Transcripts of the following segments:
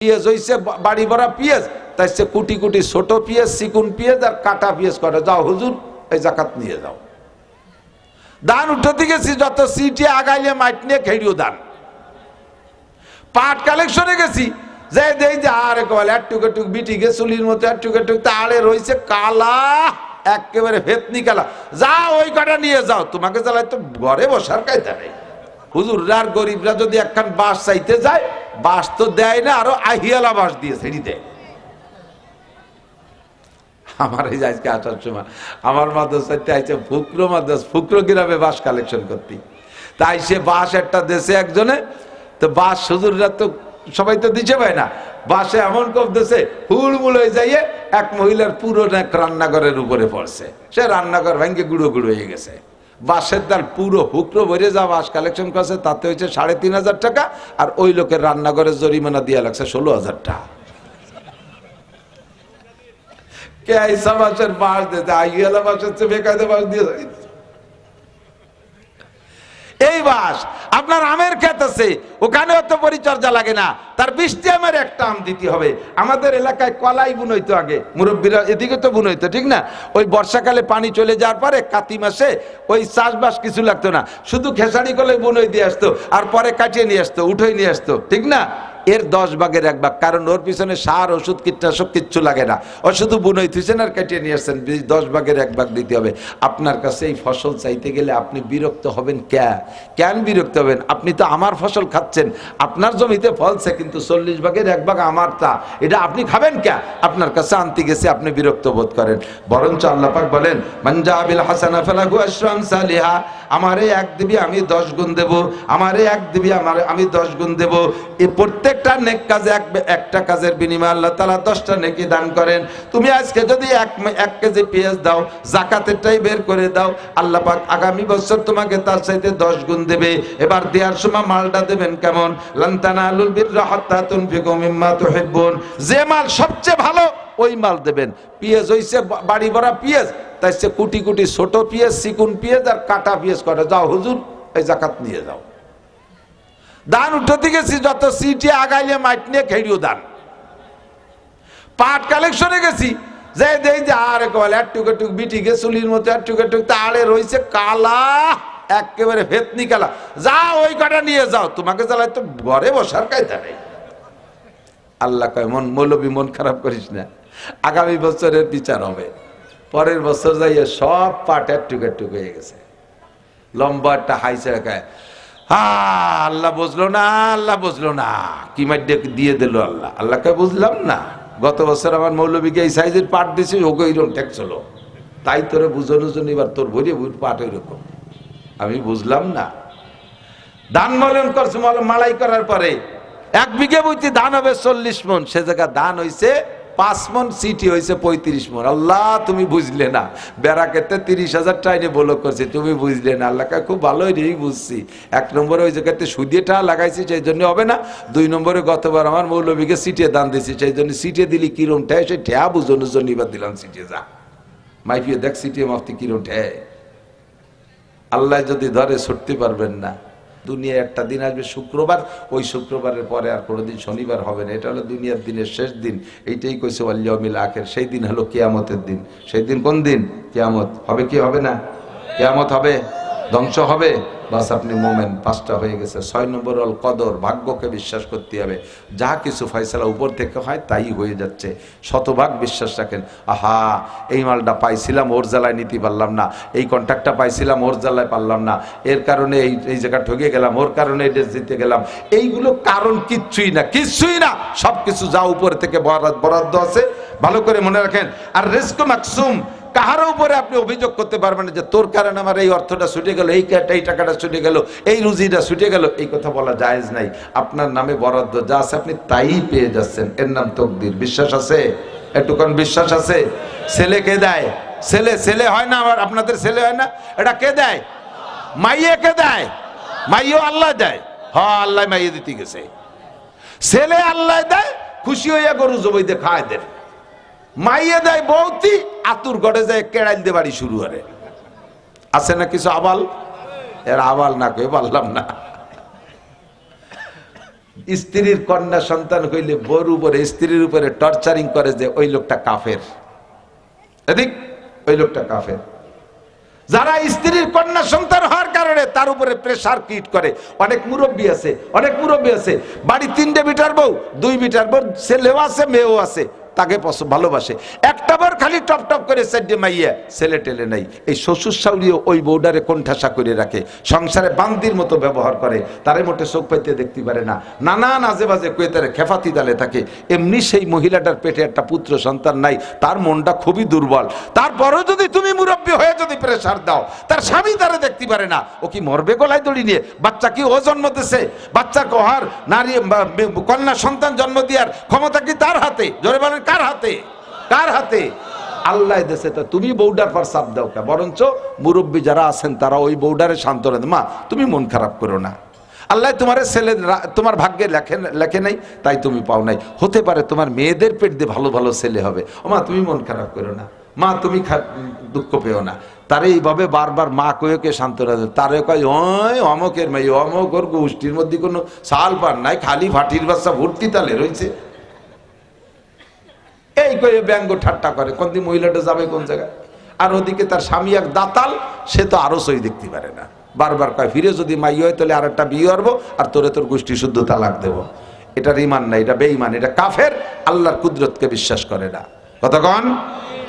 পিঁয়াজ হইছে বাড়ি ভরা পিঁয়াজ, তাই সে কুটি কুটি ছোট পিঁয়াজ, চিকুন পিঁয়াজ আর কাটা পিঁয়াজ করে, যাও হুজুর এই জাকাত নিয়ে যাও। দান উঠাতে গেছি, যত সিটি আগাইলে মাইট নিয়ে খেড়িও দান। পাট কালেকশনে গেছি, যে দেই যে আরে কলে একটুক একটুক বিটি গে চুলির মতো একটুক একটুক তাড়ে রয়েছে কালা, একেবারে ফেতনি কালা, যাও ওই কটা নিয়ে যাও। তোমাকে জ্বালাই তো ঘরে বসার কায়দা নেই। হুজুররা আর গরিবরা যদি একখান বাঁশ চাইতে যায়, বাঁশ তো দেয় না, আরো আহিয়ালা বাঁশ দিয়ে ছেড়ি দেয়। আমার এই আজকে আসার সময় আমার মাদ্রাসাতে আইছে ফুকরো মাদ্রাসা, ফুকরো গ্রামে বাঁশ কালেকশন করতে, তাই সে বাঁশ একটা দেশে একজনে, তো বাঁশ হুজুররা তো সবাই তো দিচ্ছে পায় না, বাঁশে এমন কম দেশে হুড়মুড় হয়ে যাইয়ে এক মহিলার পুরো রান্নাঘরের উপরে পড়ছে, সে রান্নাঘর ভেঙে গুঁড়ো গুঁড়ো হয়ে গেছে। বাঁশের দাল পুরো হুকরো ভরে যা বাঁশ কালেকশন করছে, তাতে হয়েছে ৩৫০০ টাকা, আর ওই লোকের রান্নাঘরের জরিমানা দিয়ে লাগছে ১৬,০০০ টাকা। কে আইসা বাঁশের বাঁশ দিতে, আইয়ালা বাঁশের চেয়ে বেকায়দা বাঁশ দিয়ে এই বাঁশ আপনার আমের ক্ষেত আছে, ওখানে অত পরিচর্যা লাগে না, তার ২০টি আমের একটা আম দিতে হবে। আমাদের এলাকায় কলাই বুনইতো আগে, মুরব্বীরা এদিকে তো বুনইতো, ঠিক না? ওই বর্ষাকালে পানি চলে যাওয়ার পরে কাতি মাসে ওই চাষবাস কিছু লাগতো না, শুধু খেসারি কলাই বুনই দিয়ে আসতো, আর পরে কাটিয়ে নিয়ে আসতো, উঠেই নিয়ে আসতো, ঠিক না? এর ১০ ভাগের ১ ভাগ, কারণ ওর পিছনে সার ওষুধ কীটনাশক কিচ্ছু লাগে না, ও শুধু বুনই থুইছেন আর কাটিয়ে নিয়ে আসছেন, ১০ ভাগের ১ ভাগ দিতে হবে। আপনার কাছে এই ফসল চাইতে গেলে আপনি বিরক্ত হবেন কেন বিরক্ত হবেন? আপনি তো আমার ফসল খাচ্ছেন, আপনার জমিতে ফলছে, কিন্তু ৪০ ভাগের ১ ভাগ আমার, তা এটা আপনি খাবেন আপনার কাছে আনতে গেছে আপনি বিরক্ত বোধ করেন। বরঞ্চ আল্লাহ পাক বলেন, মান জাবিল হাসানা ফালাহু আশরু আমসালিহা, আমারে ১ দিবি আমি ১০ গুণ দেব, আমারে ১ দিবি আমি ১০ গুণ দেব। এই প্রত্যেকটা নেক কাজে একটা কাজের বিনিময়ে আল্লাহ তাআলা ১০টা নেকি দান করেন। তুমি আজকে যদি ১ কেজি পেঁয়াজ দাও, যাকাতেরটাই বের করে দাও, আল্লাহ পাক আগামী বছর তোমাকে তার চাইতে ১০ গুণ দেবে। এবার দেওয়ার সময় মালটা দেবেন কেমন? লান তানালুল বিররা হাত্তা তুনফিকু মিম্মা তুহিব্বুন, যে মাল সবচেয়ে ভালো ওই মাল দেবেন। পেঁয়াজ হইছে বাড়ি ভরা পেঁয়াজ, তাই সে কুটি কুটি ছোট পেঁয়াজ, চিকুন পেঁয়াজ আর কাটা পেঁয়াজ করে, যাও হুজুর এই জাকাত নিয়ে যাও। দান উঠাতে গেছি, যত সিটি আগাইলে মাইট নিয়ে খেড়িও দান। পাট কালেকশনে গেছি, যে দেই যে আরে কলে একটুক একটুক বিটি গে চুলির মতো একটুক একটুক তাড়ে রয়েছে কালা, একেবারে ফেতনি কালা, যাও ওই কটা নিয়ে যাও। তোমাকে জ্বালাই তো ঘরে বসার কায়দা নেই। আল্লাহ কয়, মৌলবী মন খারাপ করিস না, আগামী বছরের বিচার হবে। পরের বছর যাইয়ে সব পাট একটুক একটুক হয়ে গেছে, লম্বা একটা হাইছে খায়। আল্লাহ বুঝলো না, আল্লাহ বুঝলো না, কি মাইডে দিয়ে দিল আল্লাহ। আল্লাহকে বুঝলাম না, গত বছর আমার মৌলবীকে এই সাইজের পাট দিয়েছি, ওকে ওইরকম ঠেকছিল, তাই তোরে বুঝানোর জন্য এবার তোর ভরিয়ে পাট ওইরকম। আমি বুঝলাম না। দান মলন করছে, মালাই করার পরে ১ বিঘে বইতে ধান হবে ৪০ মণ, সে জায়গা ধান হয়েছে ৫ মণ, সিটি হয়েছে ৩৫ মণ। আল্লাহ তুমি বুঝলে না, বেড়াকেতে ৩০,০০০ টাইনে বলক করছে, তুমি বুঝলে না। আল্লাহকে খুব ভালোই রেই বুঝছি। ১ নম্বরে ওই জায়গাতে সুদিয়ে টাকা লাগাইছি, সেই জন্য হবে না। ২ নম্বরে গতবার আমার মৌলবীকে সিটিয়ে দান দিয়েছি, সেই জন্য সিটিয়ে দিলি কিরম ঠেয়, সেই ঠেয়া বুঝানোর জন্য এবার দিলাম সিটিয়ে। যা মাইফিয়ে দেখ সিটিয়ে মাফতি কিরম ঠেয়। আল্লাহ যদি ধরে ছুটতে পারবেন না। দুনিয়ায় একটা দিন আসবে শুক্রবার, ওই শুক্রবারের পরে আর কোনোদিন শনিবার হবে না। এটা হলো দুনিয়ার দিনের শেষ দিন। এইটাই কইছে ওয়াল ইয়াউমিল আখির, সেই দিন হলো কিয়ামতের দিন। সেই দিন কোন দিন? কিয়ামত হবে। কি হবে না? কিয়ামত হবে, ধ্বংস হবে। বাস আপনি মোমেন, 5টা হয়ে গেছে। 6 নম্বর হল কদর, ভাগ্যকে বিশ্বাস করতে হবে। যা কিছু ফয়সালা উপর থেকে হয় তাই হয়ে যাচ্ছে, শতভাগ বিশ্বাস রাখেন। আহা, এই মালটা পাইছিলাম, ওর জ্বালায় নিতে পারলাম না, এই কন্ট্রাক্টটা পাইছিলাম, ওর জ্বালায় পারলাম না, এর কারণে এই জায়গা ঠকে গেলাম, ওর কারণে এই দেশ জিতে গেলাম। এইগুলো কারণ কিচ্ছুই না, কিচ্ছুই না। সব কিছু যা উপর থেকে বরাদ্দ আছে, ভালো করে মনে রাখেন। আর রিজক মাকসুম, কাহার উপরে আপনি অভিযোগ করতে পারবেন না যে তোর কারণে আমার এই অর্থটা ছুটে গেল, এই টাকাটা ছুটে গেল, এই রুজিটা ছুটে গেল, এই কথা বলা জায়েজ নাই। আপনার নামে বরাদ্দ যা আছে আপনি তাই পেয়ে যাচ্ছেন, এর নাম তকদির। বিশ্বাস আছে? একটুক্ষণ বিশ্বাস আছে? ছেলে কে দেয়? ছেলে হয় না আমার, আপনাদের ছেলে হয় না, এটা কে দেয়? মাইয়ে কে দেয়? মাইও আল্লাহ দেয়। হ্যাঁ, আল্লাহ মাইয়ে দিতে গেছে, ছেলে আল্লাহ দেয়, খুশি হইয়া গরু জবাই দিয়ে খায় দেন। মাইয়ে দেয় বৌতি, আতুর গড়ে যায় কেড়াইল দিয়ে বাড়ি শুরু করে। আছে না কিছু আবাল? এর আবাল না কই পারলাম না। স্ত্রীর কন্যা সন্তান হইলে বউর উপরে স্ত্রীর উপরে টর্চারিং করে, যে ওই লোকটা কাফের। এদিক ওই লোকটা কাফের। যারা স্ত্রীর কন্যা সন্তান হওয়ার কারণে তার উপরে প্রেসার ক্রিয়েট করে, অনেক মুরব্বী আছে, অনেক মুরব্বী আছে বাড়ি 3টে বিটার বউ, 2 বিটার বউ, ছেলেও আছে মেয়েও আছে, তাকে ভালোবাসে, একটা বার খালি টপ টপ করে 4টে মাইয়া, ছেলে টেলে নাই। এই শ্বশুর শাশুড়িও ওই বউডারে কোণঠাসা করে রাখে, সংসারে বান্দির মতো ব্যবহার করে, তারে মোটে চোখ পাইতে দেখতে পারে না, নানান আজে বাজে কুয়েতারে খেফাতি দালে থাকে। এমনি সেই মহিলাটার পেটে একটা পুত্র সন্তান নাই, তার মনটা খুবই দুর্বল। তারপরেও যদি তুমি মুরব্বী হয়ে যদি প্রেসার দাও, তার স্বামী তারে দেখতে পারে না, ও কি মরবে গলায় দড়ি নিয়ে? বাচ্চা কি ও জন্ম দিছে? বাচ্চা কহার নারী কন্যা সন্তান জন্ম দেওয়ার ক্ষমতা কি তার হাতে? জোরে বলেন, কার হাতে? কার হাতে? আল্লাহ দেশে। তো তুমি বউডার পর চাপ দাও কে? বরঞ্চ মুরব্বী যারা আছেন তারা ওই বউডারে সান্ত্বনা দেন, মা তুমি মন খারাপ করো না, আল্লাহ তোমার ছেলে তোমার ভাগ্যে লেখে নাই, তাই তুমি পাও নাই। হতে পারে তোমার মেয়েদের পেট দিয়ে ভালো ভালো ছেলে হবে। ও মা তুমি মন খারাপ করো না, মা তুমি দুঃখ পেও না। তারে এইভাবে বারবার মা কয়েকে সান্ত্বনা দেয়। তারে কয় ওই অমকের মেয়ে, অমক ওর গোষ্ঠীর মধ্যে কোনো সাল পার নাই, খালি ভাটির বাচ্চা ভর্তি তালে রয়েছে, এই কয়ে ব্যঙ্গ ঠাট্টা করে। কোন দিন মহিলাটা যাবে কোন জায়গায়? আর ওদিকে তার স্বামী এক দাতাল, সে তো আরো সই দেখতে পারে না, বারবার কয় ফিরে যদি মাই হয় তাহলে আর একটা বিয়ে করবো, আর তোরে তোর গোষ্ঠী শুদ্ধ তালাক দেবো। এটার ইমান নাই, এটা বেঈমান, এটা কাফের, আল্লাহর কুদরতকে বিশ্বাস করে না। কতক্ষণ?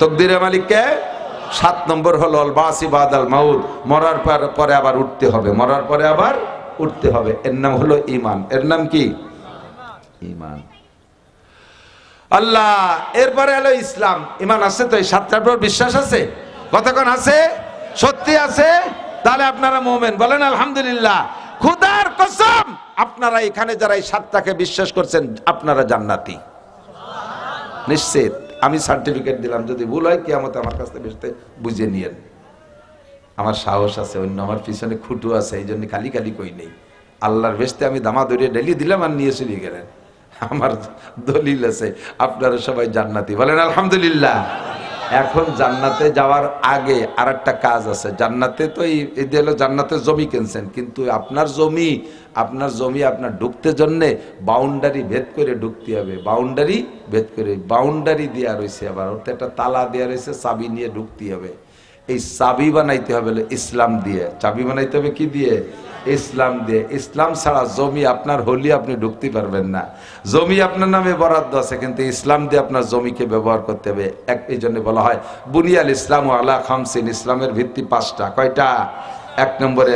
তকদিরে মালিককে। 7 নম্বর হলো আল বাসি বাদাল মাউত, মরার পরে আবার উঠতে হবে, মরার পরে আবার উঠতে হবে। এর নাম হলো ঈমান। এর নাম কি? ঈমান। আল্লাহ। এরপরে হলো ইসলাম। ঈমান আছে তো? এই 7টার উপর বিশ্বাস আছে? কতক্ষণ আছে? সত্যি আছে? তাহলে আপনারা মুমিন, বলেন আলহামদুলিল্লাহ। খোদার কসম, আপনারা এখানে যারা এই 7টাকে বিশ্বাস করছেন, আপনারা জান্নাতি নিশ্চিত। আমি সার্টিফিকেট দিলাম, যদি ভুল হয় কিয়ামতে আমার কাছ থেকে বেশতে বুঝে নিয়েন। আমার সাহস আছে, অন্য আমার পিছনে খুঁটু আছে, এই জন্য খালি খালি কই নেই। আল্লাহর বেশতে আমি দামা দরিয়ে ডেলি দিলাম আর নিয়ে চলে গেলেন। আমার দলিল আছে, আপনারা সবাই জান্নাতি, বলেন আলহামদুলিল্লাহ। এখন জান্নাতে যাওয়ার আগে আর একটা কাজ আছে। জান্নাতে তো এই হলো জান্নাতে জমি কিনছেন, কিন্তু আপনার জমি আপনার ঢুকতে জন্যে বাউন্ডারি ভেদ করে ঢুকতে হবে। বাউন্ডারি ভেদ করে, বাউন্ডারি দেওয়া রয়েছে, আবার ওতে একটা তালা দেওয়া রয়েছে, চাবি নিয়ে ঢুকতে হবে। এই চাবি বানাইতে হবে ইসলাম দিয়ে। চাবি বানাইতে হবে কি দিয়ে? ইসলাম দিয়ে। ইসলাম ছাড়া জমি আপনার হলি আপনি ঢুকতে পারবেন না। জমি আপনার নামে বরাদ্দ আছে, কিন্তু ইসলাম দিয়ে আপনার জমিকে ব্যবহার করতে হবে। এই জন্য বলা হয় বুনিয়াল ইসলাম আলা খামসিন, ইসলামের ভিত্তি 5টা। কয়টা? 1 নম্বরে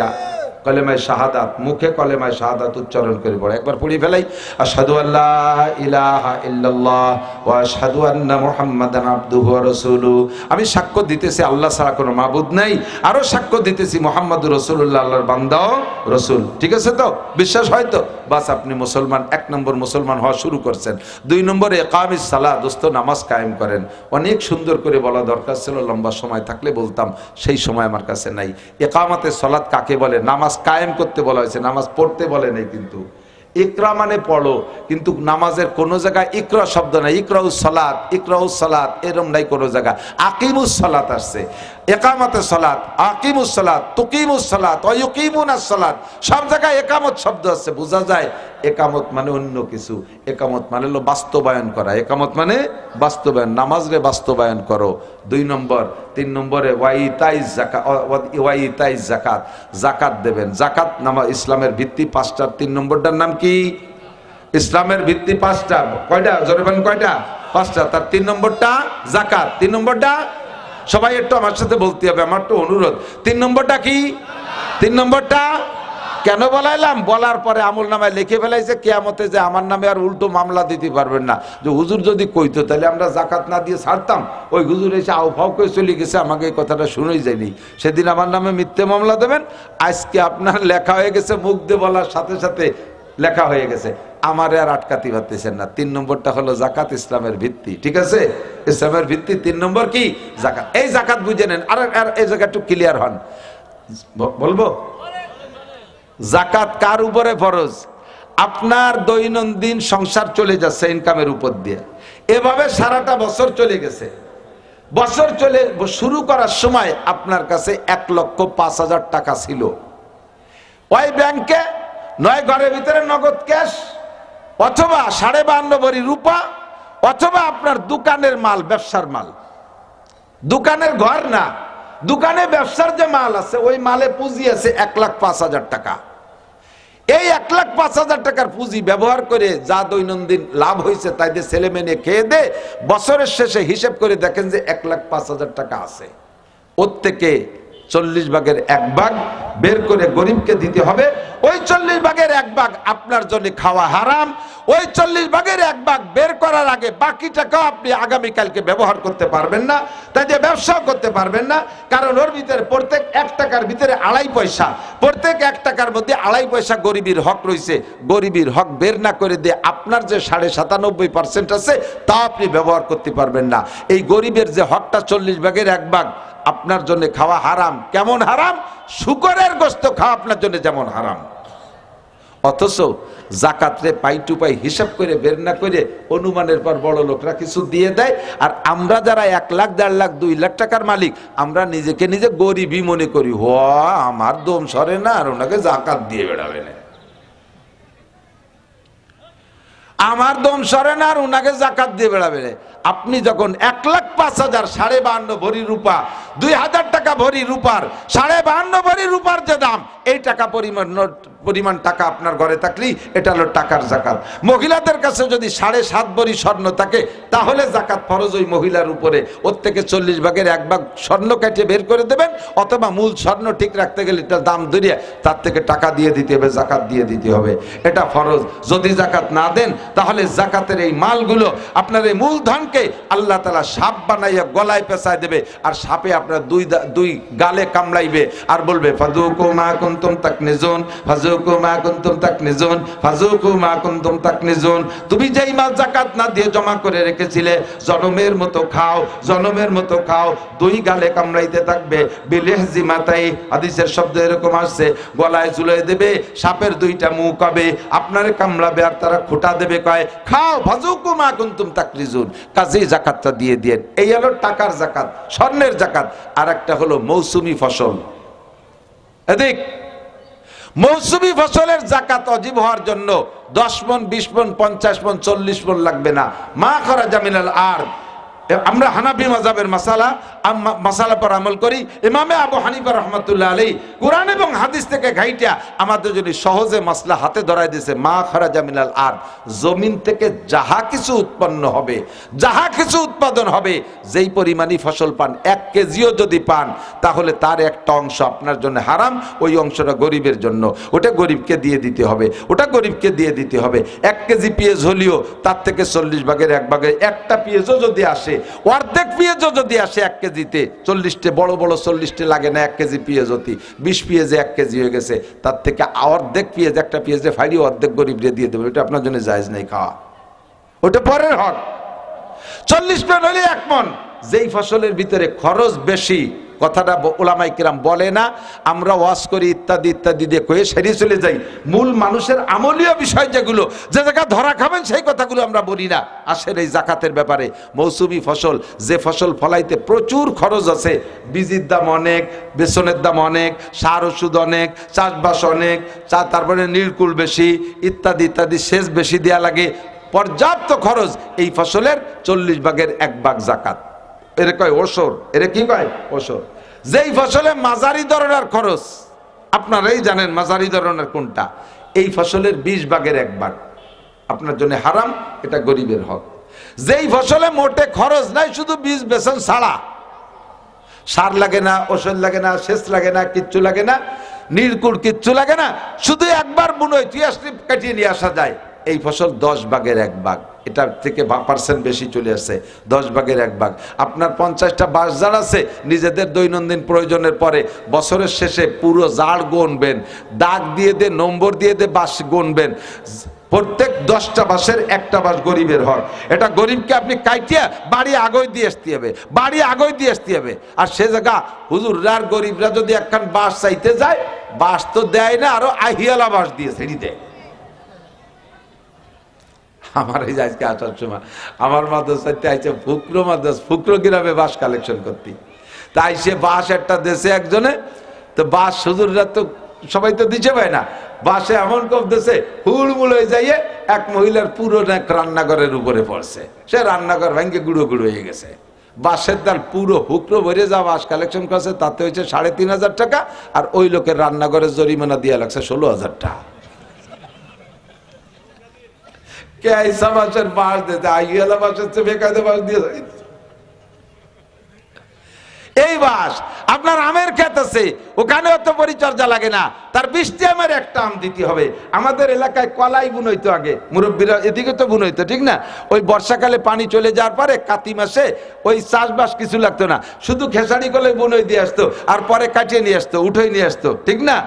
কলেমায়ে শাহাদাত, মুখে কলেমায়ে শাহাদাত উচ্চারণ করে পড়ে। একবার পড়ি ফেলাই, আশহাদু আল্লা ইলাহা ইল্লাল্লাহ ওয়া আশহাদু আন্না মুহাম্মাদান আবদুহু ওয়া রাসূলুহু। আমি সাক্ষ্য দিতেছি আল্লাহ ছাড়া কোনো মাবুদ নাই, আরো সাক্ষ্য দিতেছি মুহাম্মাদুর রাসূলুল্লাহ, আল্লাহর বান্দা ও রাসূল। ঠিক আছে তো? বিশ্বাস হয় তো? বাস আপনি মুসলমান। 1 নম্বর মুসলমান হওয়া শুরু করছেন। 2 নম্বরে ইকামিস সালাত, দোস্ত নামাজ কায়েম করেন। অনেক সুন্দর করে বলা দরকার ছিল, লম্বা সময় থাকলে বলতাম, সেই সময় আমার কাছে নাই। ইকামাতে সালাত কাকে বলে? নামাজ কায়েম করতে বলা হয়েছে, নামাজ পড়তে বলে নাই। কিন্তু ইকরা মানে পড়ো, কিন্তু নামাজের কোন জায়গায় ইকরা শব্দ নাই। ইকরাউস সালাত এরম নাই কোন জায়গায়। আকিমুস সালাত আসছে। একামতে সালাত, আকিমুস সালাত, তুকিমুস সালাত, ওয়া ইউকিমুনাস সালাত, সব জায়গায় একামত শব্দ আছে। বোঝা যায় একামত মানে অন্য কিছু। একামত মানে হলো বাস্তবায়ন করা। একামত মানে বাস্তবায়ন, নামাজরে বাস্তবায়ন করো। 2 নম্বর। 3 নম্বরে ওয়াইতাইজ যাকাত, যাকাত দেবেন। যাকাত নামাজ ইসলামের ভিত্তি 5টার 3 নম্বরটার নাম কি? ইসলামের ভিত্তি 5টা। কয়টা? জোরে বলেন কয়টা? 5টা। তার 3 নম্বরটা যাকাত। 3 নম্বরটা সবাই একটু আমার সাথে বলতে হবে, আমার তো অনুরোধ। 3 নম্বরটা কি? 3 নম্বরটা কেন বলাইলাম? বলার পরে আমল নামায় লিখে ফেলাইছে কিয়ামতে যে আমার নামে আর উল্টো মামলা দিতে পারবেন না। যে হুজুর যদি কইতো তাহলে আমরা জাকাত না দিয়ে ছাড়তাম, ওই হুজুর এসে আউফাউ করে চলে গেছে, আমাকে এই কথাটা শুনেই যায়নি, সেদিন আমার নামে মিথ্যে মামলা দেবেন। আজকে আপনার লেখা হয়ে গেছে, মুখ দিয়ে বলার সাথে সাথে লেখা হয়ে গেছে, আমার আর আটকাতে পারতেছেন না। 3 নম্বরটা হলো যাকাত, ইসলামের ভিত্তি। ঠিক আছে? ইসলামের ভিত্তি 3 নম্বর কি? যাকাত। এই যাকাত বুঝে নেন। আর এই জায়গা একটু ক্লিয়ার হন, বলবো যাকাত কার উপরে ফরজ? আপনার দৈনন্দিন সংসার চলে যাচ্ছে ইনকামের উপর দিয়ে, এভাবে সারাটা বছর চলে গেছে। বছর চলে শুরু করার সময় আপনার কাছে 1,05,000 টাকা ছিল। ওই ব্যাংকে নয় ঘরের ভিতরে নগদ ক্যাশ, অথবা 52.5 ভরি রূপা, অথবা আপনার দোকানের মাল, ব্যবসার মাল, দোকানের ঘর না, দোকানে ব্যবসার যে মাল আছে ওই মালে পুঁজি আছে 1,05,000 টাকা। এই 1,05,000 টাকার পুঁজি ব্যবহার করে যা দৈনন্দিন লাভ হয়েছে তাই দিয়ে ছেলে মেয়ে খেয়ে দে, বছরের শেষে হিসেব করে দেখেন যে 1,05,000 টাকা আছে। ওর থেকে 40 ভাগের 1 ভাগ বের করে গরিবকে দিতে হবে। ওই 40 ভাগের 1 ভাগ আপনার জন্য খাওয়া হারাম। ওই 40 ভাগের 1 ভাগ বের করার আগে বাকি টাকা আপনি আগামীকালকে ব্যবহার করতে পারবেন না, তাই যে ব্যবসাও করতে পারবেন না। কারণ ওর ভিতরে প্রত্যেক 1 টাকার ভিতরে 2.5 পয়সা, প্রত্যেক 1 টাকার মধ্যে 2.5 পয়সা গরিবের হক রয়েছে। গরিবের হক বের না করে দিয়ে আপনার যে 97.5% আছে তা আপনি ব্যবহার করতে পারবেন না। এই গরিবের যে হকটা 40 ভাগের 1 ভাগ আপনার জন্য খাওয়া হারাম। কেমন হারাম? শুকরের গোশত খাওয়া আপনার জন্য যেমন হারাম। অথচ জাকাতরে পাই টু পাই হিসাব করে বের না করে অনুমানের পর বড় লোকরা কিছু দিয়ে দেয়। আর আমরা যারা 1 লাখ, 1.5 লাখ, 2 লাখ টাকার মালিক, আমরা নিজেকে নিজে গরিবই মনে করি। আমার দম সরে না, আর ওনাকে জাকাত দিয়ে বেড়াবে না, আমার দম সরে না আর ওনাকে জাকাত দিয়ে বেড়াবে। আপনি যখন 1,05,000 52.5 ভরি রূপা, 2,000 টাকা ভরি রূপার, 52.5 ভরি রূপার যে দাম, এই টাকা পরিমাণ টাকা আপনার ঘরে থাকলেই এটা হলো টাকার জাকাত। মহিলাদের কাছে যদি 7.5 ভরি স্বর্ণ থাকে তাহলে জাকাত ফরজ ওই মহিলার উপরে। ওর থেকে 40 ভাগের 1 ভাগ স্বর্ণ কেটে বের করে দেবেন, অথবা মূল স্বর্ণ ঠিক রাখতে গেলে এটার দাম ধরিয়ে তার থেকে টাকা দিয়ে দিতে হবে, জাকাত দিয়ে দিতে হবে, এটা ফরজ। যদি জাকাত না দেন তাহলে জাকাতের এই মালগুলো আপনার এই মূলধনকে আল্লাহ তাআলা সাপ বানাইয়া গলায় পেঁচায় দেবে, আর সাপে আপনার দুই গালে কামড়াইবে আর বলবে ফাযুকু মা কুনতুম তাকনিজুন, ফাযুকু মা কুনতুম তাকনিজুন, ফাযুকু মা কুনতুম তাকনিজুন। তুমি যেই মাল জাকাত না দিয়ে জমা করে রেখেছিলে জনমের মতো খাও, জনমের মতো খাও। 2 গালে কামড়াইতে থাকবে। বিলহজি মাতাই, হাদিসের শব্দ এরকম আসছে, গলায় ঝুলিয়ে দেবে, সাপের 2টা মুখ হবে, আপনারে কামড়াবে আর তারা খোঁটা দেবে, কয় খাও, ফাযুকু মা কুনতুম তাকনিজুন। কাজেই জাকাতটা দিয়ে দেন। এই হলো টাকার জাকাত, স্বর্ণের জাকাত। আর একটা হলো মৌসুমি ফসল। এদিক মৌসুমি ফসলের জাকাত ওয়াজিব হওয়ার জন্য 10 মণ, 20 মণ, 50 মণ, 40 মণ লাগবে না। মা খরাজা মিনাল আরদ। আমরা হানাফি মাযহাবের মাসালা পর আমল করি। ইমামে আবু হানিফা রাহমাতুল্লাহ আলাইহি কুরআন এবং হাদিস থেকে ঘাইটা আমাদের জন্য সহজে মাসলা হাতে ধরায় দিয়েছে। মা খরাজা মিনাল আরদ, জমিন থেকে যাহা কিছু উৎপন্ন হবে, যাহা কিছু উৎপাদন হবে, যেই পরিমাণই ফসল পান, 1 কেজিও যদি পান তাহলে তার একটা অংশ আপনার জন্য হারাম, ওই অংশটা গরিবের জন্য, ওটা গরিবকে দিয়ে দিতে হবে, ওটা গরিবকে দিয়ে দিতে হবে। 1 কেজি পেঁয়াজ হলেও তার থেকে 40 ভাগের 1 ভাগে একটা পেঁয়াজও যদি আসে, অর্ধেক পেঁয়াজও যদি আসে 1 কেজিতে, 40টে বড় বড় 40টে লাগে না 1 কেজি পেঁয়াজ হতে, 20 পেঁয়াজে 1 কেজি হয়ে গেছে, তার থেকে অর্ধেক পেঁয়াজ, একটা পেঁয়াজে ফাইরি অর্ধেক গরিবরে দিয়ে দেবে, ওটা আপনার জন্য জায়েজ নেই খাওয়া, ওটা পরের হক। 40 মণ হলে 1 মণ। যেই ফসলের ভিতরে খরচ বেশি, কথাটা উলামায়ে কিরাম বলে না, আমরা ওয়াজ করি ইত্যাদি ইত্যাদি দিয়ে কয়ে সেরিয়ে চলে যাই। মূল মানুষের আমলীয় বিষয় যেগুলো, যে জায়গা ধরা খাবেন সেই কথাগুলো আমরা বলি না। আসলে এই জাকাতের ব্যাপারে মৌসুমি ফসল, যে ফসল ফলাইতে প্রচুর খরচ আছে, বীজের দাম অনেক, বেসনের দাম অনেক, সার ওষুধ অনেক, চাষবাস অনেক, তারপরে নীলকুল বেশি, ইত্যাদি ইত্যাদি, সেচ বেশি দেওয়া লাগে, পর্যাপ্ত খরচ। এই ফসলের 40 ভাগের 1 ভাগ জাকাত। এর কয় ওসর, এর কি কয় ওসর। যেই ফসলে মাঝারি ধরনের খরচ, আপনারাই জানেন মাঝারি ধরনের কোনটা, এই ফসলের 20 ভাগের 1 ভাগ আপনার জন্য হারাম, এটা গরিবের হক। যেই ফসলে মোটে খরচ নাই, শুধু বীজ বেচন ছাড়া, সার লাগে না, ওষুধ লাগে না, সেচ লাগে না, কিচ্ছু লাগে না, নীলকুড় কিচ্ছু লাগে না, শুধু একবার বুনোয় তুই আসলে কাটিয়ে নিয়ে আসা যায়, এই ফসল 10 ভাগের 1 ভাগ, এটার থেকে % বেশি চলে আসছে, 10 ভাগের 1 ভাগ। আপনার 50টা বাঁশ ঝাড় আছে, নিজেদের দৈনন্দিন প্রয়োজনের পরে বছরের শেষে পুরো ঝাড় গুনবেন, দাগ দিয়ে দে, নম্বর দিয়ে দে, বাঁশ গুনবেন, প্রত্যেক 10টা বাঁশের 1টা বাঁশ গরিবের হক। এটা গরিবকে আপনি কাইটিয়া বাড়ি আগই দিয়ে আসতে হবে, বাড়ি আগই দিয়ে আসতে হবে। আর সে জায়গা হুজুররা আর গরিবরা যদি একখান বাঁশ চাইতে যায়, বাঁশ তো দেয় না, আরো আহিয়ালা বাঁশ দিয়ে ছেড়ে দেয়। আমার এই আজকে আসার সময় আমার মাদ্রাসাতে আইছে ফুকরো মাদ্রাসা, ফুকরো গ্রামে বাঁশ কালেকশন করতে, তাই সে বাঁশ একটা দেশে একজনে, তো বাঁশ হুজুররা তো সবাই তো দিতে পায় না, বাসে এমন কমতেছে হুড়মুড় হয়ে যাইয়ে এক মহিলার পুরো রান্নাঘরের উপরে পড়ছে, সে রান্নাঘর ভেঙে গুঁড়ো গুঁড়ো হয়ে গেছে। বাঁশের ডাল পুরো হুকরো ভরে যা বাঁশ কালেকশন করছে তাতে হয়েছে 3,500 টাকা, আর ওই লোকের রান্নাঘরের জরিমানা দিয়ে লাগছে 16,000 টাকা। কে আইসা বাঁশের বাঁশ দিতে আইয়ালা বাঁশের চেয়ে বেকায়দে বাঁশ দিয়ে এই বাঁশ আপনার আমের ক্ষেত আছে, ওখানে অত পরিচর্যা লাগে না, তার 20টি আমের একটা আম দিতে হবে। আমাদের এলাকায় কলাই বুনইতো আগে, মুরব্বীরা এদিকে তো বুনইতো, ঠিক না? ওই বর্ষাকালে পানি চলে যাওয়ার পরে কাতি মাসে ওই চাষবাস কিছু লাগতো না, শুধু খেসারি কলাই বুনই দিয়ে আসতো, আর পরে কাটিয়ে নিয়ে আসতো, উঠেই নিয়ে আসতো, ঠিক না?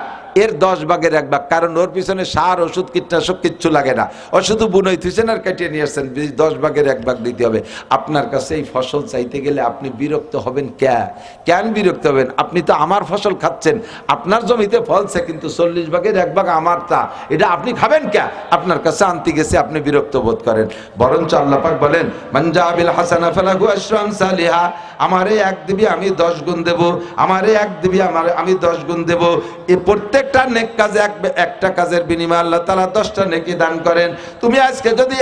এর 10 ভাগের 1 ভাগ, কারণ ওর পিছনে সার ওষুধ কীটনাশক কিচ্ছু লাগে না, ও শুধু বুনই থুইছেন আর কাটিয়ে নিয়ে আসছেন, 10 ভাগের 1 ভাগ দিতে হবে। আপনার কাছে এই ফসল চাইতে গেলে আপনি বিরক্ত হবেন কেন বিরক্ত হবেন? আপনি তো আমার ফসল খাচ্ছেন, আপনার জমিতে ফলছে, কিন্তু 40 ভাগের 1 ভাগ আমার, তা এটা আপনি খাবেন আপনার কাছে আনতে গেছে আপনি বিরক্ত বোধ করেন। বরঞ্চ আল্লাহ পাক বলেন মান জাবিল হাসানা ফালাহু আশরু আমসালিহা, আমারে 1 দিবি আমি 10 গুণ দেব, আমারে 1 দিবি আমি 10 গুণ দেব। এই প্রত্যেকটা নেক কাজে একটা কাজের বিনিময়ে আল্লাহ তাআলা 10টা নেকি দান করেন। তুমি আজকে যদি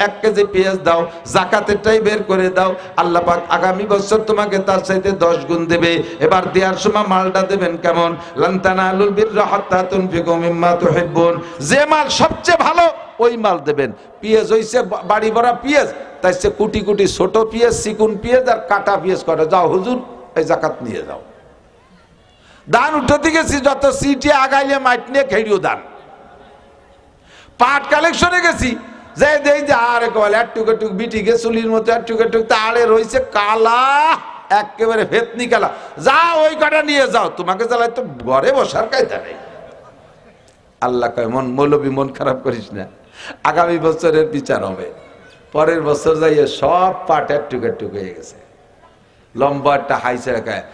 1 কেজি পেঁয়াজ দাও, যাকাতেরটাই বের করে দাও, আল্লাহ পাক আগামী বছর তোমাকে তার চাইতে 10 গুণ দেবে। এবার দেওয়ার সময় মালটা দেবেন কেমন? লান তানালুল বিররা হাত্তা তুনফিকু মিম্মা তুহিব্বুন, যে মাল সবচেয়ে ভালো ওই মাল দেবেন। পেঁয়াজ হইছে বাড়ি ভরা পেঁয়াজ, তাই সে কুটি কুটি ছোট পেঁয়াজ, চিকুন পেঁয়াজ আর কাটা পেঁয়াজ করে, যাও হুজুর এই যাকাত নিয়ে যাও। দান উঠতে গেছি, যত সিটি আগাইলে মাইট নিয়ে খেড়িও দান। পাট কালেকশনে গেছি, যে দেই যে আরে কল একটুক বিটি গে চুলির মতো একটুক তাড়ে রয়েছে কালা, একেবারে ভেতনি কালা, যাও ওই কটা নিয়ে যাও, তোমাকে জ্বালাই তো ঘরে বসার কায়দা নেই। আল্লাহ কয় মৌলবী মন খারাপ করিস না, আগামী বছরের বিচার হবে। পরের বছর যাইয়ে সব পাট একটুক হয়ে গেছে, লম্বা একটা হাইছে রাখায়।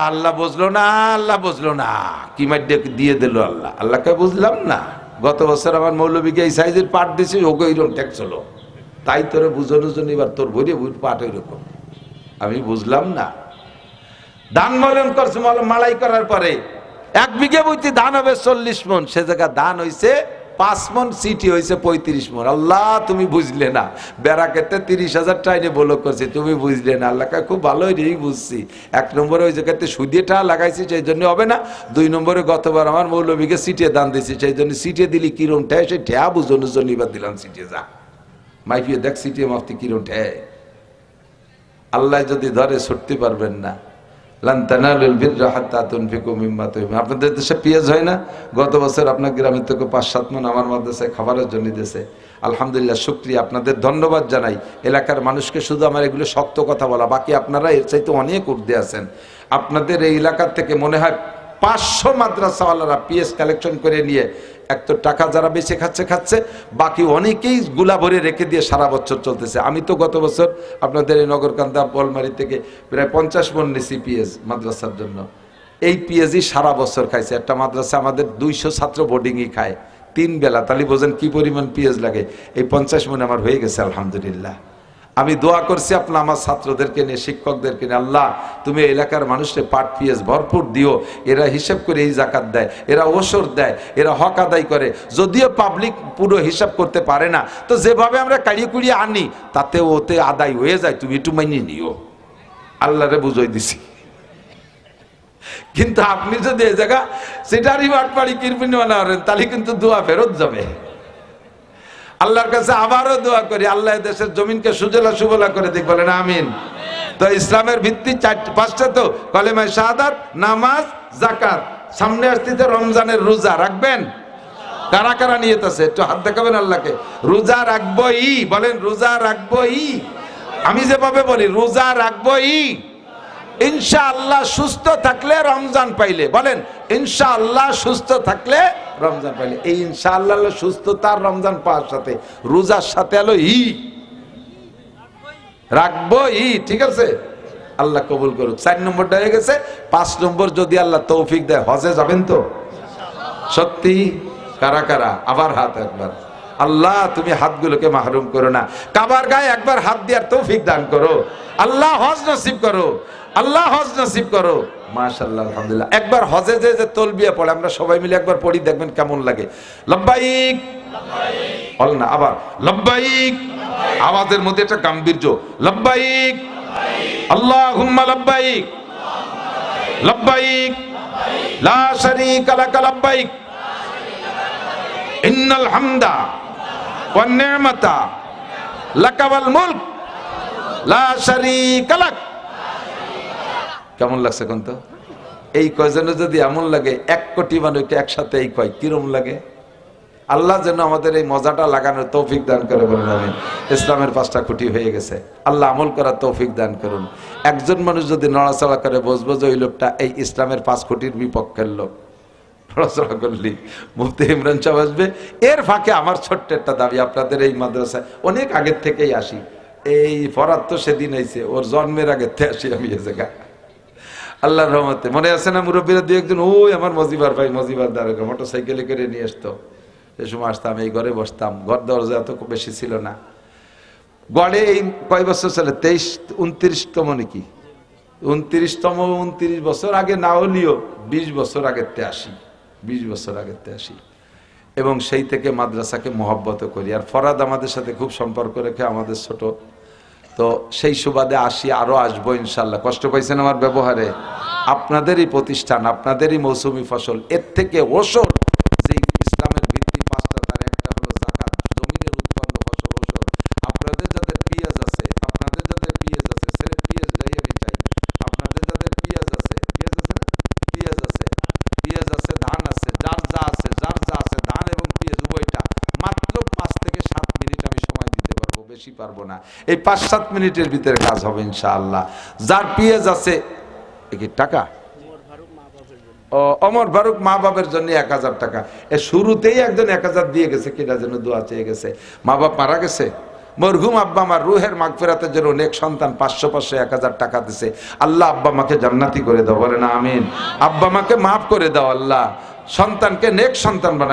আল্লাহ বুঝলো না, আল্লাহ বুঝলো না, কি মাইডে দিয়ে দিল আল্লাহ। আল্লাহকে বুঝলাম না, গত বছর আমার মৌলবীকে এই সাইজের পাট দিছে, ওকে ওইরকম ট্যাক্স হলো, তাই তোরে বুঝানোর জন্য এবার তোর ভরে পাট ওইরকম। আমি বুঝলাম না। দান মলন করছে, মালাই করার পরে 1 বিঘে বইতে ধান হবে 40 মন, সে জায়গা ধান হইছে 5 মন, সিটি হয়েছে 35 মন। আল্লাহ তুমি বুঝলে না, বেড়াকেতে 30,000 টাইনে বলক করছে, তুমি বুঝলে না। আল্লাহকে খুব ভালোই রেই বুঝছি। 1 নম্বরে ওই জায়গাতে সুদিয়ে টাকা লাগাইছি, সেই জন্য হবে না। 2 নম্বরে গতবার আমার মৌলবীকে সিটিয়ে দান দিয়েছি, সেই জন্য সিটিয়ে দিলি কিরম ঠেয়, সেই ঠেয়া বুঝানোর জন্য এবার দিলাম সিটিয়ে। যা মাইফিয়ে দেখ সিটিয়ে মাফতি কিরম ঠেয়। আল্লাহ যদি ধরে ছুটতে পারবেন না। লান তানালুল বিররা হাত্তা তুনফিকু মিম্মা তুহিব্বুন। আপনাদের দেশে পেঁয়াজ হয় না? গত বছর আপনার গ্রামের থেকে 5-7 মণ আমার মাদ্রাসায় খাবারের জন্য দিয়েছে, আলহামদুলিল্লাহ, শুকরিয়া, আপনাদের ধন্যবাদ জানাই। এলাকার মানুষকে শুধু আমার এগুলো শক্ত কথা বলা, বাকি আপনারা এর চাইতে অনেক ঊর্ধ্বে আছেন। আপনাদের এই এলাকার থেকে মনে হয় 500 মাদ্রাসাওয়ালারা পেঁয়াজ কালেকশন করে নিয়ে এক তো টাকা যারা বেঁচে খাচ্ছে, বাকি অনেকেই গুলা ভরে রেখে দিয়ে সারা বছর চলতেছে। আমি তো গত বছর আপনাদের এই নগরকান্দা বলমারি থেকে প্রায় 50 মণ নিছি পেঁয়াজ মাদ্রাসার জন্য। এই পেঁয়াজই সারা বছর খাইছে। একটা মাদ্রাসা আমাদের 200 ছাত্র বোর্ডিংই খায় 3 বেলা, তাহলে বোঝেন কি পরিমাণ পেঁয়াজ লাগে। এই 50 মণ আমার হয়ে গেছে আলহামদুলিল্লাহ। আমি দোয়া করছি আপনার আমার ছাত্রদেরকে নিয়ে, শিক্ষকদেরকে নিয়ে, আল্লাহ তুমি এলাকার মানুষকে পাট পেঁয়াজ ভরপুর দিও। এরা হিসাব করে এই জাকাত দেয়, এরা ওসর দেয়, এরা হক আদায় করে। যদিও পাবলিক পুরো হিসাব করতে পারে না, তো যেভাবে আমরা কাড়িয়ে কুড়িয়ে আনি তাতে ওতে আদায় হয়ে যায়, তুমি একটু মানিয়ে নিও। আল্লাহরে বুঝাই দিছি। কিন্তু আপনি যদি এই জায়গা সেটারই বাটপাড়ি কিরপিনি বানা করেন, তাহলে কিন্তু দোয়া ফেরত যাবে। আল্লাহর কাছে আবারও দোয়া করি, আল্লাহ দেশের জমিনকে সুজলা সুবলা করে দিক, বলেন আমিন। তো ইসলামের ভিত্তি 4-5টা, তো কলেমা শাহাদাত, নামাজ, যাকাত। সামনে আসতে রমজানের রোজা রাখবেন। কারা কারা নিয়ত আছে একটু হাত দেখাবেন আল্লাহকে। রোজা রাখবোই, বলেন রোজা রাখবোই। আমি যেভাবে বলি রোজা রাখবোই, ইনশাআল্লাহ সুস্থ থাকলে রমজান পাইলে, বলেন ইনশাআল্লাহ সুস্থ থাকলে রমজান পাইলে। এই ইনশাআল্লাহ সুস্থতার রমজান পাওয়ার সাথে রোজার সাথে আলো রাখবো ঠিক আছে? আল্লাহ কবুল করুক। 4 নম্বরটা হয়ে গেছে। 5 নম্বর যদি আল্লাহ তৌফিক দেয়, হজে যাবেন তো? সত্যি? কারা কারা? আবার হাত একবার। আল্লাহ তুমি হাতগুলোকে মাহরুম করো না, কাবার গায়ে একবার হাত দেওয়ার তৌফিক দান করো। আল্লাহ হজ নসিব করো। আল্লাহ হজ নসিব করো। মাশাআল্লাহ, আলহামদুলিল্লাহ। একবার হজে যে তলবিয়া পড়ে, আমরা সবাই মিলে একবার পড়ি, দেখবেন কেমন লাগে। লব্বাইক, বল না আবার লব্বাইক, আওয়াজের মধ্যে একটা গাম্ভীর্য। লব্বাইক আল্লাহুম্মা লব্বাইক, লব্বাইক লা শারীকা লাক লব্বাইক, ইন্নাল হামদা ওয়ান নি'মাতা লাকা ওয়াল মুলক লা শারীকা লাক। কেমন লাগছে কোন তো? এই কয়জনে যদি এমন লাগে, 1 কোটি মানুষকে একসাথে এই কয়, কিরম লাগে? আল্লাহ যেন আমাদের এই মজাটা লাগানোর তৌফিক দান করে, বলেন আমিন। ইসলামের 5টা খুঁটি হয়ে গেছে, আল্লাহ আমল করার তৌফিক দান করুন। একজন মানুষ যদি নড়াচড়া করে, বুঝবো যে ওই লোকটা এই ইসলামের 5 খুঁটির বিপক্ষের লোক। নড়াচড়া করলি মুফতি ইমরান সাহেব আসবে। এর ফাঁকে আমার ছোট্ট একটা দাবি, আপনাদের এই মাদ্রাসায় অনেক আগের থেকেই আসি, এই ফরাত তো সেদিন হয়েছে, ওর জন্মের আগের থেকে আসি আমি এ জায়গায়, আল্লাহর রহমতে। মনে আছে না মুরব্বীরা 2-1 জন, ওই আমার মজিবার ভাই, মজিবার দারোগা মোটরসাইকেলে করে নিয়ে আসতো, সে সময় আসতাম, এই ঘরে বসতাম। ঘর দরজা এত বেশি ছিল না গড়ে। এই কয় বছর চলে? 29তম নাকি 29তম, 29 বছর আগে না হলেও 20 বছর আগের তে আসি, 20 বছর আগের তে আসি। এবং সেই থেকে মাদ্রাসাকে মহব্বত করি। আর ফরাদ আমাদের সাথে খুব সম্পর্ক রেখে, আমাদের ছোট, তো সেই সুবাদে আসি, আরো আসবো ইনশাল্লাহ। কষ্ট পাইছেন আমার ব্যবহারে? আপনাদেরই প্রতিষ্ঠান, আপনাদেরই মৌসুমি ফসল। এর থেকে ওসর যে ইসলামের ভিত্তি 5টা, তার একটা হলো যাকাত, জমিনের উৎপন্ন ফসল ওসর। আপনাদের যাদের পেঁয়াজ আছে, আপনাদের যাদের পেঁয়াজ আছে, সেরে পেঁয়াজ যাই আমি চাই, আপনাদের যাদের পেঁয়াজ আছে, পেঁয়াজ আছে না, পেঁয়াজ আছে, পেঁয়াজ আছে, ধান আছে, যার যা আছে, যার যা আছে, ধান এবং পেঁয়াজ উভয়টা মাত্র 5 থেকে 7 মিনিট আমি সময় দিতে পারবো, বেশি পারবো না। এই 5-7 মিনিটের ভিতরে কাজ হবে ইনশাআল্লাহ। যার পেঁয়াজ আছে, কি টাকা? অমর ফারুক মা বাবার জন্য 1000 টাকা। শুরুতেই একজন 1000 দিয়ে গেছে, কিনা যেন দোয়া চেয়ে গেছে। মা বাপ মারা গেছে, মরহুম আব্বা আমার রুহের মাগফিরাতের জন্য অনেক সন্তান 500 1000 টাকা দিছে। আল্লাহ আব্বা মাকে জান্নাতি করে দাও, বলে না আমিন। আব্বা মাকে মাফ করে দাও আল্লাহ, সন্তানকে নেক সন্তান বানাও।